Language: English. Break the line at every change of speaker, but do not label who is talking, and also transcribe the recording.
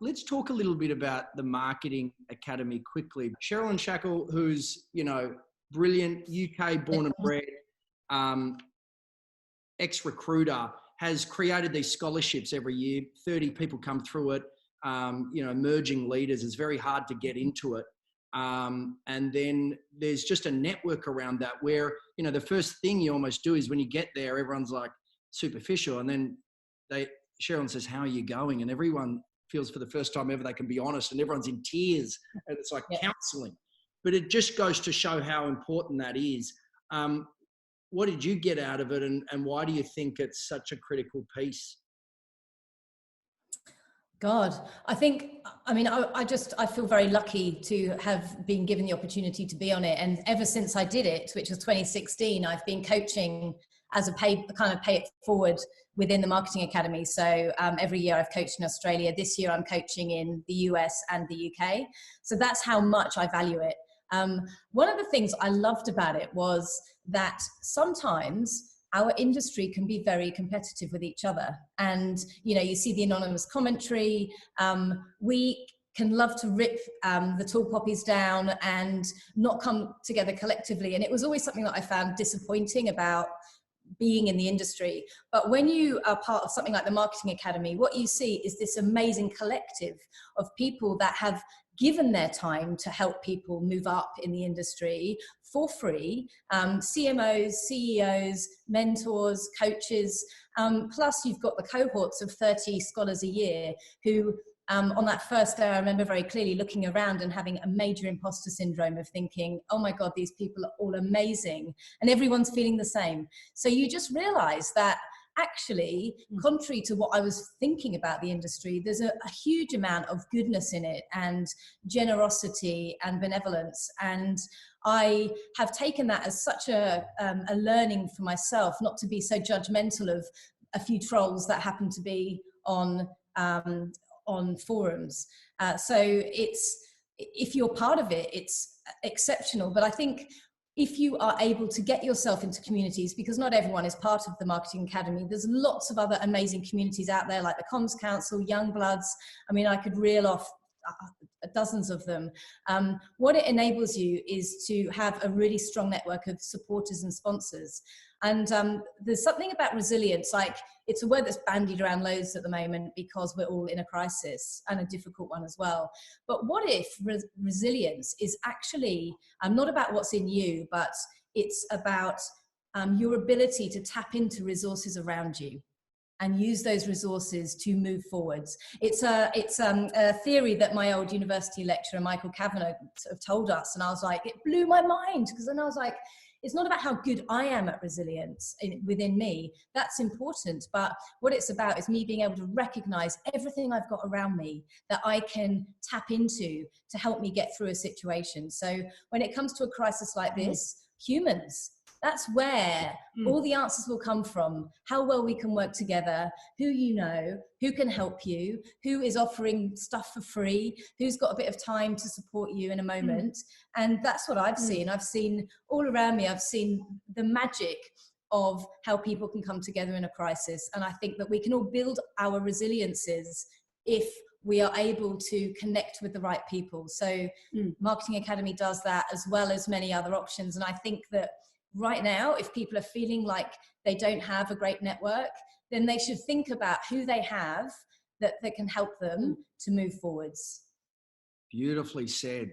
Let's talk a little bit about the Marketing Academy quickly. Sherilyn Shackle, who's, brilliant, UK born and bred, ex-recruiter, has created these scholarships every year. 30 people come through it. Emerging leaders. It's very hard to get into it. And then there's just a network around that where, the first thing you almost do is when you get there, everyone's like superficial. And then Sherilyn says, "How are you going?" And everyone feels for the first time ever they can be honest, and everyone's in tears, and it's like counseling. But it just goes to show how important that is. What did you get out of it, and why do you think it's such a critical piece?
God, I feel very lucky to have been given the opportunity to be on it. And ever since I did it, which was 2016, I've been coaching as a pay it forward within the Marketing Academy. So every year I've coached in Australia. This year I'm coaching in the US and the UK. So that's how much I value it. One of the things I loved about it was that sometimes our industry can be very competitive with each other. And, you see the anonymous commentary. We can love to rip the tall poppies down and not come together collectively. And it was always something that I found disappointing about being in the industry. But when you are part of something like the Marketing Academy, what you see is this amazing collective of people that have given their time to help people move up in the industry for free. CMOs, CEOs, mentors, coaches, plus you've got the cohorts of 30 scholars a year who on that first day, I remember very clearly looking around and having a major imposter syndrome of thinking, oh my God, these people are all amazing. And everyone's feeling the same. So you just realize that actually, contrary to what I was thinking about the industry, there's a huge amount of goodness in it and generosity and benevolence. And I have taken that as such a learning for myself, not to be so judgmental of a few trolls that happen to be on forums. So if you're part of it, it's exceptional. But I think if you are able to get yourself into communities, because not everyone is part of the Marketing Academy, there's lots of other amazing communities out there like the Comms Council, Young Bloods. I mean, I could reel off dozens of them. What it enables you is to have a really strong network of supporters and sponsors. And there's something about resilience, like it's a word that's bandied around loads at the moment because we're all in a crisis, and a difficult one as well. But what if resilience is actually not about what's in you, but it's about your ability to tap into resources around you and use those resources to move forwards. It's a theory that my old university lecturer, Michael Kavanagh, sort of told us. And I was like, it blew my mind, because then I was like, it's not about how good I am at resilience within me. That's important. But what it's about is me being able to recognize everything I've got around me that I can tap into to help me get through a situation. So when it comes to a crisis like this, humans, that's where all the answers will come from. How well we can work together, who you know, who can help you, who is offering stuff for free, who's got a bit of time to support you in a moment. And that's what I've seen. I've seen all around me, I've seen the magic of how people can come together in a crisis. And I think that we can all build our resiliences if we are able to connect with the right people. So Marketing Academy does that, as well as many other options. And I think that right now, if people are feeling like they don't have a great network, then they should think about who they have that can help them to move forwards.
Beautifully said.